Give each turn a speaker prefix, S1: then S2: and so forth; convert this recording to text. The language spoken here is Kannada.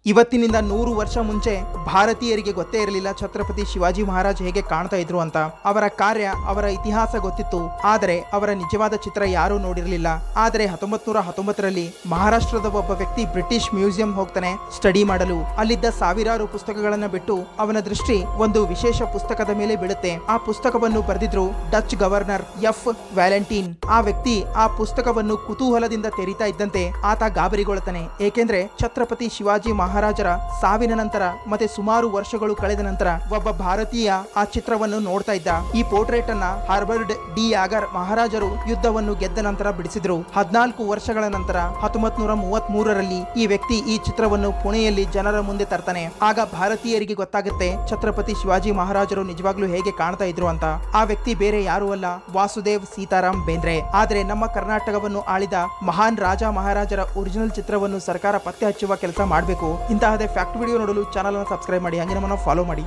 S1: ಇವತ್ತಿನಿಂದ 100 ವರ್ಷ ಮುಂಚೆ ಭಾರತೀಯರಿಗೆ ಗೊತ್ತೇ ಇರಲಿಲ್ಲ ಛತ್ರಪತಿ ಶಿವಾಜಿ ಮಹಾರಾಜ್ ಹೇಗೆ ಕಾಣ್ತಾ ಇದ್ರು ಅಂತ. ಅವರ ಕಾರ್ಯ, ಅವರ ಇತಿಹಾಸ ಗೊತ್ತಿತ್ತು, ಆದರೆ ಅವರ ನಿಜವಾದ ಚಿತ್ರ ಯಾರೂ ನೋಡಿರಲಿಲ್ಲ. ಆದರೆ 1919ರಲ್ಲಿ ಮಹಾರಾಷ್ಟ್ರದ ಒಬ್ಬ ವ್ಯಕ್ತಿ ಬ್ರಿಟಿಷ್ ಮ್ಯೂಸಿಯಂ ಹೋಗ್ತಾನೆ ಸ್ಟಡಿ ಮಾಡಲು. ಅಲ್ಲಿದ್ದ ಸಾವಿರಾರು ಪುಸ್ತಕಗಳನ್ನ ಬಿಟ್ಟು ಅವನ ದೃಷ್ಟಿ ಒಂದು ವಿಶೇಷ ಪುಸ್ತಕದ ಮೇಲೆ ಬೀಳುತ್ತೆ. ಆ ಪುಸ್ತಕವನ್ನು ಬರೆದಿದ್ರು ಡಚ್ ಗವರ್ನರ್ ಎಫ್ ವ್ಯಾಲೆಂಟೈನ್. ಆ ವ್ಯಕ್ತಿ ಆ ಪುಸ್ತಕವನ್ನು ಕುತೂಹಲದಿಂದ ತೆರೀತಾ ಇದ್ದಂತೆ ಆತ ಗಾಬರಿಗೊಳ್ತಾನೆ. ಏಕೆಂದ್ರೆ ಛತ್ರಪತಿ ಶಿವಾಜಿ ಮಹಾರಾಜರ ಸಾವಿನ ನಂತರ ಮತ್ತೆ ಸುಮಾರು ವರ್ಷಗಳು ಕಳೆದ ನಂತರ ಒಬ್ಬ ಭಾರತೀಯ ಆ ಚಿತ್ರವನ್ನು ನೋಡ್ತಾ ಇದ್ದ. ಈ ಪೋರ್ಟ್ರೇಟ್ ಅನ್ನ ಹಾರ್ಬರ್ಡ್ ಡಿ ಯಾಗರ್ ಮಹಾರಾಜರು ಯುದ್ಧವನ್ನು ಗೆದ್ದ ನಂತರ ಬಿಡಿಸಿದ್ರು. 14 ವರ್ಷಗಳ ನಂತರ 1933ರಲ್ಲಿ ಈ ವ್ಯಕ್ತಿ ಈ ಚಿತ್ರವನ್ನು ಪುಣೆಯಲ್ಲಿ ಜನರ ಮುಂದೆ ತರ್ತಾನೆ. ಆಗ ಭಾರತೀಯರಿಗೆ ಗೊತ್ತಾಗುತ್ತೆ ಛತ್ರಪತಿ ಶಿವಾಜಿ ಮಹಾರಾಜರು ನಿಜವಾಗ್ಲೂ ಹೇಗೆ ಕಾಣ್ತಾ ಇದ್ರು ಅಂತ. ಆ ವ್ಯಕ್ತಿ ಬೇರೆ ಯಾರೂ ಅಲ್ಲ, ವಾಸುದೇವ್ ಸೀತಾರಾಮ್ ಬೇಂದ್ರೆ. ಆದ್ರೆ ನಮ್ಮ ಕರ್ನಾಟಕವನ್ನು ಆಳಿದ ಮಹಾನ್ ರಾಜ ಮಹಾರಾಜರ ಒರಿಜಿನಲ್ ಚಿತ್ರವನ್ನು ಸರ್ಕಾರ ಪತ್ತೆ ಹಚ್ಚುವ ಕೆಲಸ ಮಾಡಬೇಕು. ಇಂತಹದೇ ಫ್ಯಾಕ್ಟ್ ವಿಡಿಯೋ ನೋಡಲು ಚಾನಲ್ ಅನ್ನು ಸಬ್ಸ್ಕ್ರೈಬ್ ಮಾಡಿ, ಹಂಗೆ ನಮ್ಮನ್ನು ಫಾಲೋ ಮಾಡಿ.